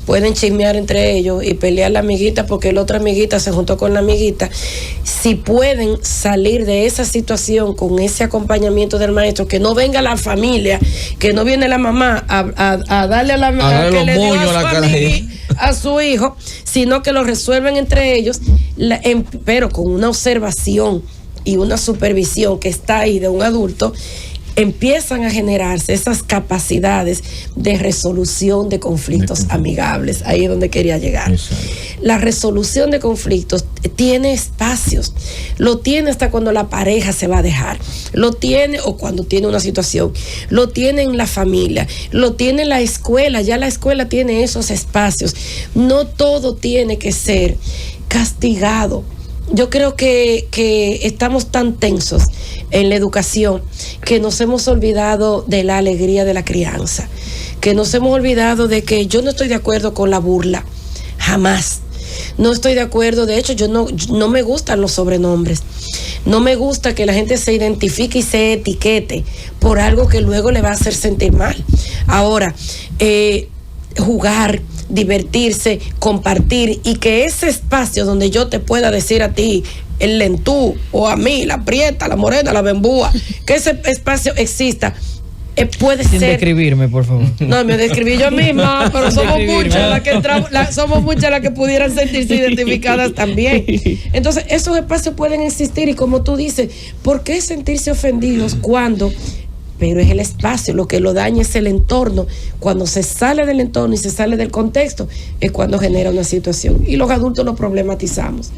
pueden chismear entre ellos y pelear la amiguita porque la otra amiguita se juntó con la amiguita, si pueden salir de esa situación con ese acompañamiento del maestro, que no venga la familia, que no viene la mamá a darle a la mamá que le dio a a su hijo, sino que lo resuelven entre ellos, pero con una observación y una supervisión que está ahí de un adulto, empiezan a generarse esas capacidades de resolución de conflictos amigables. Ahí es donde quería llegar. Exacto. La resolución de conflictos tiene espacios, lo tiene hasta cuando la pareja se va a dejar, lo tiene o cuando tiene una situación, lo tiene en la familia, lo tiene en la escuela, ya la escuela tiene esos espacios. No todo tiene que ser castigado. Yo creo que estamos tan tensos en la educación que nos hemos olvidado de la alegría de la crianza, que nos hemos olvidado de que yo no estoy de acuerdo con la burla, jamás. No estoy de acuerdo, de hecho yo no me gustan los sobrenombres, no me gusta que la gente se identifique y se etiquete por algo que luego le va a hacer sentir mal. Ahora, jugar, divertirse, compartir, y que ese espacio donde yo te pueda decir a ti el lentú, o a mí la prieta, la morena, la bembúa, que ese espacio exista, puede Sin ser. describirme, por favor. No, me describí yo misma, pero somos muchas las que pudieran sentirse identificadas también. Entonces, esos espacios pueden existir, y como tú dices, ¿por qué sentirse ofendidos cuando? Pero es el espacio, lo que lo daña es el entorno. Cuando se sale del entorno y se sale del contexto, es cuando genera una situación. Y los adultos lo problematizamos,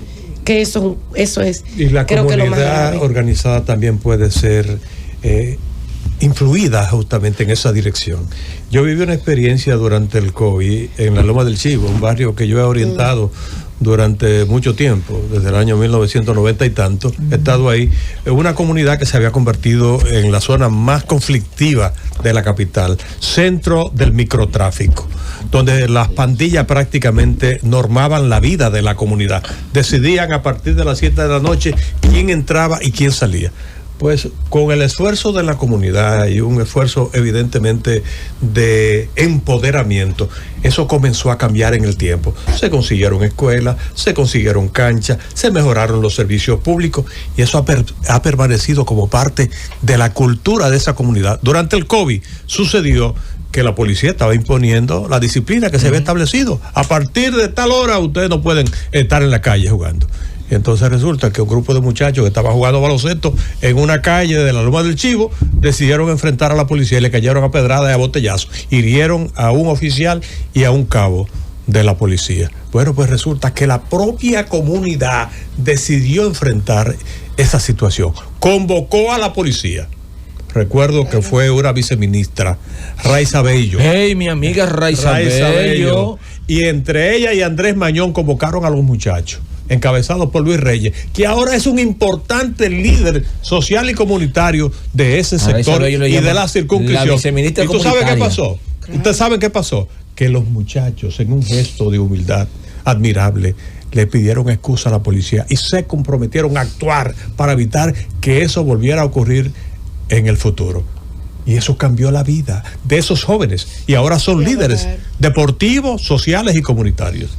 que eso es. Y la creo comunidad que lo más grave. organizada también puede ser influida justamente en esa dirección. Yo viví una experiencia durante el COVID en la Loma del Chivo, un barrio que yo he orientado durante mucho tiempo, desde el año 1990 y tanto. He estado ahí, en una comunidad que se había convertido en la zona más conflictiva de la capital, centro del microtráfico, donde las pandillas prácticamente normaban la vida de la comunidad, decidían a partir de las 7 de la noche quién entraba y quién salía. Pues con el esfuerzo de la comunidad y un esfuerzo evidentemente de empoderamiento, eso comenzó a cambiar en el tiempo. Se consiguieron escuelas, se consiguieron canchas, se mejoraron los servicios públicos, y eso ha permanecido como parte de la cultura de esa comunidad. Durante el COVID sucedió que la policía estaba imponiendo la disciplina que se había establecido. A partir de tal hora ustedes no pueden estar en la calle jugando. Y entonces resulta que un grupo de muchachos que estaban jugando baloncesto en una calle de la Loma del Chivo decidieron enfrentar a la policía y le cayeron a pedradas y a botellazos. Hirieron a un oficial y a un cabo de la policía. Bueno, pues resulta que la propia comunidad decidió enfrentar esa situación. Convocó a la policía. Recuerdo que fue una viceministra, Raiza Bello. ¡Hey, mi amiga Raiza Bello! Y entre ella y Andrés Mañón convocaron a los muchachos, encabezados por Luis Reyes, que ahora es un importante líder social y comunitario de ese sector y de la circunscripción. ¿Y tú sabes qué pasó? Claro. ¿Ustedes saben qué pasó? Que los muchachos, en un gesto de humildad admirable, le pidieron excusa a la policía y se comprometieron a actuar para evitar que eso volviera a ocurrir en el futuro. Y eso cambió la vida de esos jóvenes, y ahora son líderes deportivos, sociales y comunitarios.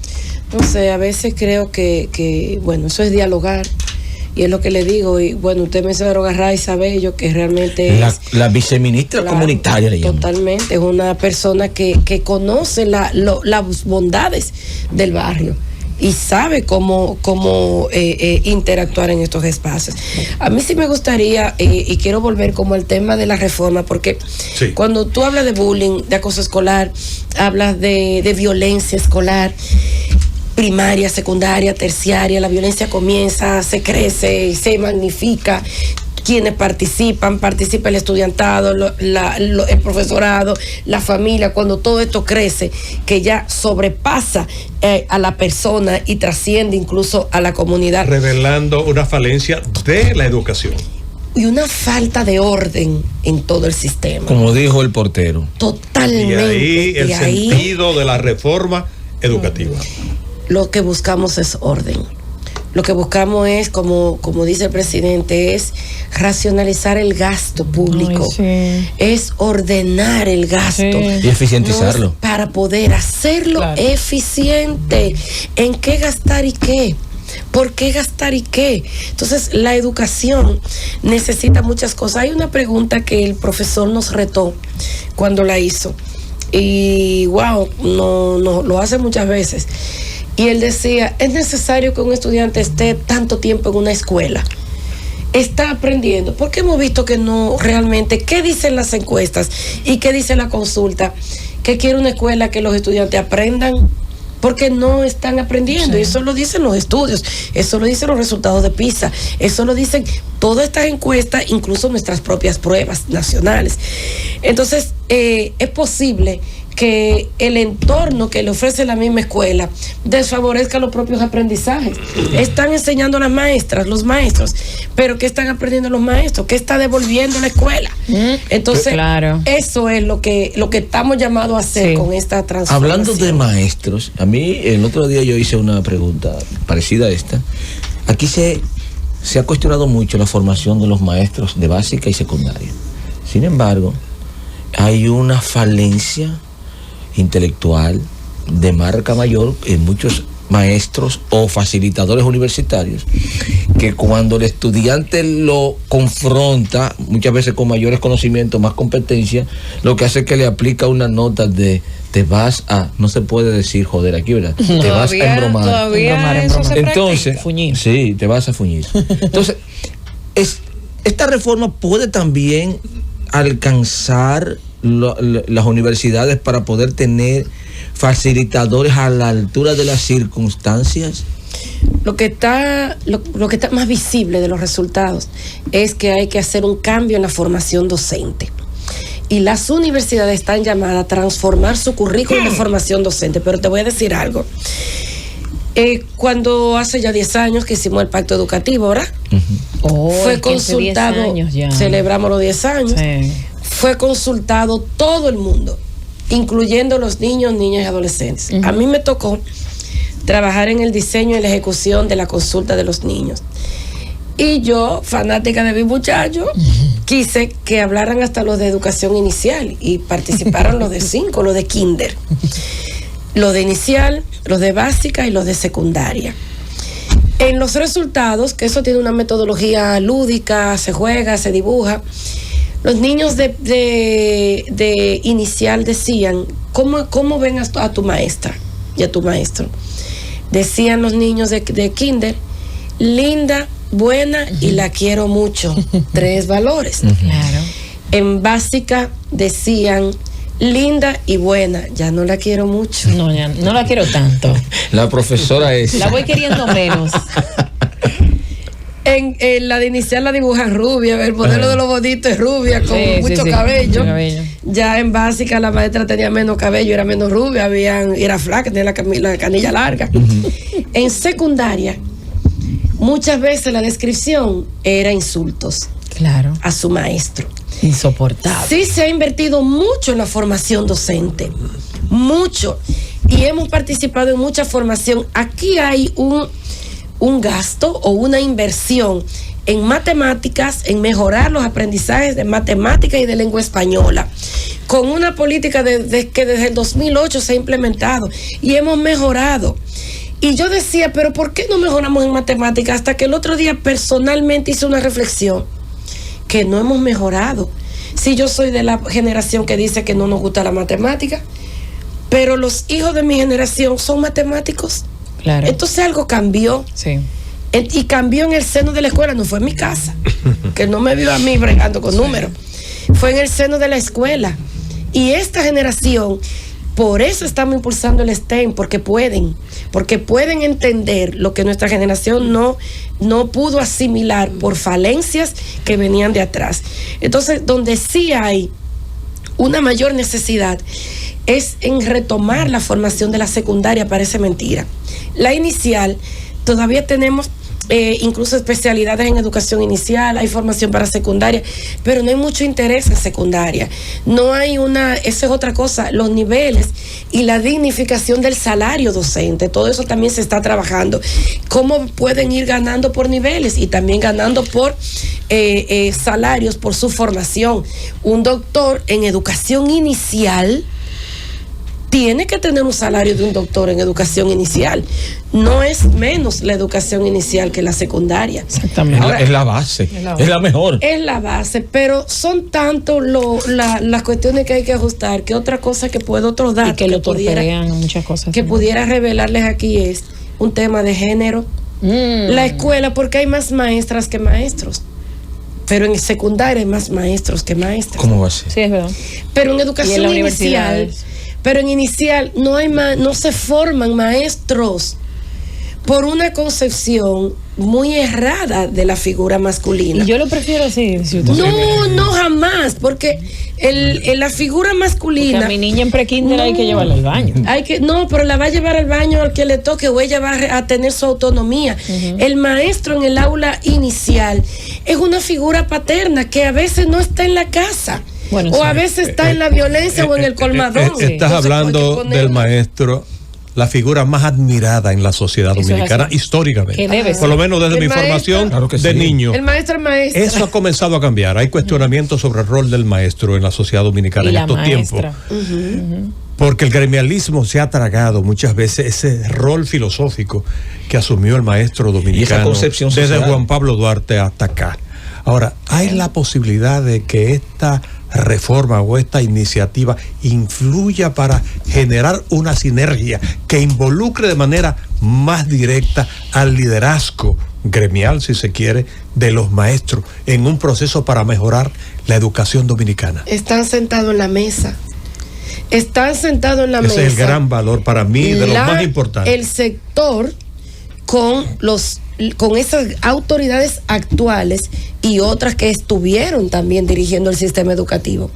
No sé, a veces creo que bueno, eso es dialogar, y es lo que le digo. Y bueno, usted mencionó a Raiza Bello, que realmente es la viceministra comunitaria, le llaman. Totalmente, es una persona que conoce las bondades del barrio y sabe cómo interactuar en estos espacios. A mí sí me gustaría, y quiero volver como al tema de la reforma, porque sí, cuando tú hablas de bullying, de acoso escolar, hablas de violencia escolar, primaria, secundaria, terciaria, la violencia comienza, se crece, se magnifica. Quienes participa el estudiantado, el profesorado, la familia, cuando todo esto crece, que ya sobrepasa a la persona y trasciende incluso a la comunidad. Revelando una falencia de la educación. Y una falta de orden en todo el sistema. Como dijo el portero. Totalmente. Y ahí el sentido de la reforma educativa. Lo que buscamos es orden. Lo que buscamos es, como dice el presidente, es racionalizar el gasto público. Ay, sí. Es ordenar el gasto. Sí. Y eficientizarlo. No, para poder hacerlo eficiente. ¿En qué gastar y qué? ¿Por qué gastar y qué? Entonces, la educación necesita muchas cosas. Hay una pregunta que el profesor nos retó cuando la hizo. y wow, no lo hace muchas veces. Y él decía, es necesario que un estudiante esté tanto tiempo en una escuela. Está aprendiendo, porque hemos visto que no realmente, ¿qué dicen las encuestas y qué dice la consulta? Que quiere una escuela que los estudiantes aprendan, porque no están aprendiendo. Sí. Eso lo dicen los estudios, eso lo dicen los resultados de PISA, eso lo dicen todas estas encuestas, incluso nuestras propias pruebas nacionales. Entonces, es posible que el entorno que le ofrece la misma escuela desfavorezca los propios aprendizajes. Están enseñando las maestras, los maestros, pero ¿qué están aprendiendo los maestros? ¿Qué está devolviendo la escuela? Entonces, claro, eso es lo que estamos llamados a hacer, sí, con esta transformación. Hablando de maestros, a mí el otro día yo hice una pregunta parecida a esta. Aquí se ha cuestionado mucho la formación de los maestros de básica y secundaria. Sin embargo, hay una falencia intelectual de marca mayor en muchos maestros o facilitadores universitarios, que cuando el estudiante lo confronta, muchas veces con mayores conocimientos, más competencia, lo que hace es que le aplica una nota de te vas a, no se puede decir joder aquí, ¿verdad? Te vas a embromar. Todavía eso se entonces, fuñir. Sí, te vas a fuñir. Entonces, esta reforma puede también alcanzar las universidades para poder tener facilitadores a la altura de las circunstancias. Lo que está más visible de los resultados es que hay que hacer un cambio en la formación docente. Y las universidades están llamadas a transformar su currículo de formación docente. Pero te voy a decir algo. Cuando hace ya 10 años que hicimos el pacto educativo, ¿verdad? Fue consultado, celebramos los 10 años. Sí. Fue consultado todo el mundo, incluyendo los niños, niñas y adolescentes. A mí me tocó trabajar en el diseño y la ejecución de la consulta de los niños. Y yo, fanática de mi muchacho, quise que hablaran hasta los de educación inicial y participaron los de 5, los de kinder, los de inicial, los de básica y los de secundaria. En los resultados, que eso tiene una metodología lúdica, se juega, se dibuja. Los niños de inicial decían, ¿cómo ven a tu maestra y a tu maestro? Decían los niños de kinder, linda, buena y la quiero mucho. 3 valores. Claro. En básica decían, linda y buena, ya no la quiero mucho. No, ya no la quiero tanto. La profesora es... La voy queriendo menos. En la de inicial la dibujan rubia, el modelo de los bonitos es rubia, con mucho cabello. Ya en básica la maestra tenía menos cabello, era menos rubia, era flaca, tenía la canilla larga. En secundaria, muchas veces la descripción era insultos, claro, a su maestro. Insoportable. Sí se ha invertido mucho en la formación docente, mucho, y hemos participado en mucha formación. Aquí hay un gasto o una inversión en matemáticas, en mejorar los aprendizajes de matemática y de lengua española, con una política que desde el 2008 se ha implementado y hemos mejorado. Y yo decía, pero ¿por qué no mejoramos en matemáticas? Hasta que el otro día personalmente hice una reflexión, que no hemos mejorado. Si yo soy de la generación que dice que no nos gusta la matemática, pero los hijos de mi generación son matemáticos. Claro. Entonces algo cambió. Sí. Y cambió en el seno de la escuela, no fue en mi casa, que no me vio a mí bregando con números. Fue en el seno de la escuela. Y esta generación, por eso estamos impulsando el STEM, porque pueden entender lo que nuestra generación no pudo asimilar por falencias que venían de atrás. Entonces, donde sí hay una mayor necesidad es en retomar la formación de la secundaria, parece mentira. La inicial, todavía tenemos incluso especialidades en educación inicial, hay formación para secundaria, pero no hay mucho interés en secundaria. No hay esa es otra cosa, los niveles y la dignificación del salario docente, todo eso también se está trabajando. Cómo pueden ir ganando por niveles y también ganando por salarios por su formación. Un doctor en educación inicial tiene que tener un salario de un doctor en educación inicial. No es menos la educación inicial que la secundaria. Exactamente. Ahora, es la base, es la mejor. Es la base, pero son tanto las cuestiones que hay que ajustar, que otra cosa que puede, otros datos y que lo torpedean muchas cosas. Que pudiera revelarles aquí es un tema de género. La escuela, porque hay más maestras que maestros. Pero en secundaria hay más maestros que maestras. ¿Cómo va a ser? Sí, es verdad. Pero en educación inicial, no se forman maestros por una concepción muy errada de la figura masculina. Y yo lo prefiero así. No, jamás, porque la figura masculina. Porque a mi niña en prekinder hay que llevarla al baño. Pero la va a llevar al baño al que le toque, o ella va a tener su autonomía. El maestro en el aula inicial es una figura paterna que a veces no está en la casa. O a veces está en la violencia o en el colmadón. Estás hablando del maestro, la figura más admirada en la sociedad dominicana históricamente, por lo menos desde mi formación de niño. El maestro. Eso ha comenzado a cambiar. Hay cuestionamientos sobre el rol del maestro en la sociedad dominicana en estos tiempos. Porque el gremialismo se ha tragado muchas veces ese rol filosófico que asumió el maestro dominicano, y esa concepción desde social. Juan Pablo Duarte hasta acá. Ahora, ¿hay la posibilidad de que esta reforma o esta iniciativa influya para generar una sinergia que involucre de manera más directa al liderazgo gremial, si se quiere, de los maestros en un proceso para mejorar la educación dominicana? Están sentados en la mesa. Ese es el gran valor para mí, de los más importantes. El sector con esas autoridades actuales y otras que estuvieron también dirigiendo el sistema educativo.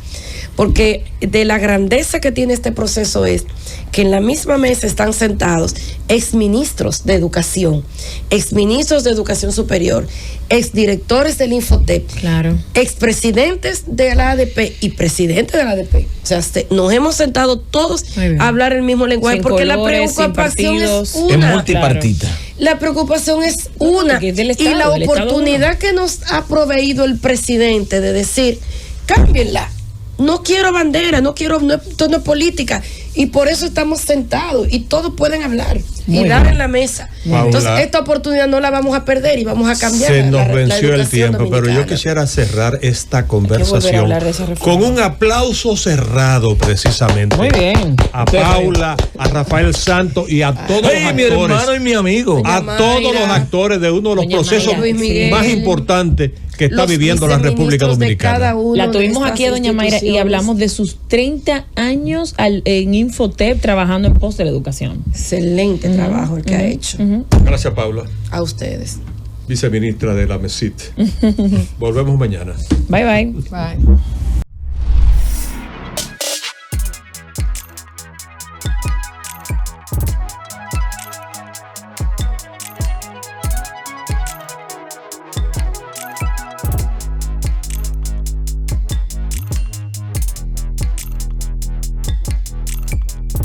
Porque de la grandeza que tiene este proceso es que en la misma mesa están sentados exministros de educación, exministros de educación superior, exdirectores del Infotep, expresidentes de la ADP y presidentes de la ADP. O sea, nos hemos sentado todos a hablar el mismo lenguaje, sin porque colores, la preocupación es una. Es multipartita. La preocupación es una. Y la oportunidad que nos ha proveído el presidente de decir, cámbienla. No quiero bandera, esto no es política. Y por eso estamos sentados y todos pueden hablar y dar en la mesa. Entonces, esta oportunidad no la vamos a perder y vamos a cambiar. Se nos venció el tiempo, dominicana. Pero yo quisiera cerrar esta conversación con un aplauso cerrado, precisamente. Muy bien. A Paula, a Rafael Santos y a todos los actores. Mi hermano y mi amigo. A todos los actores de uno de los procesos más importantes que está viviendo la República Dominicana. La tuvimos aquí a doña Mayra y hablamos de sus 30 años en Infotep trabajando en pos de la educación. Excelente trabajo el que ha hecho. Gracias, Paula. A ustedes. Viceministra de la MESIT. Volvemos mañana. Bye.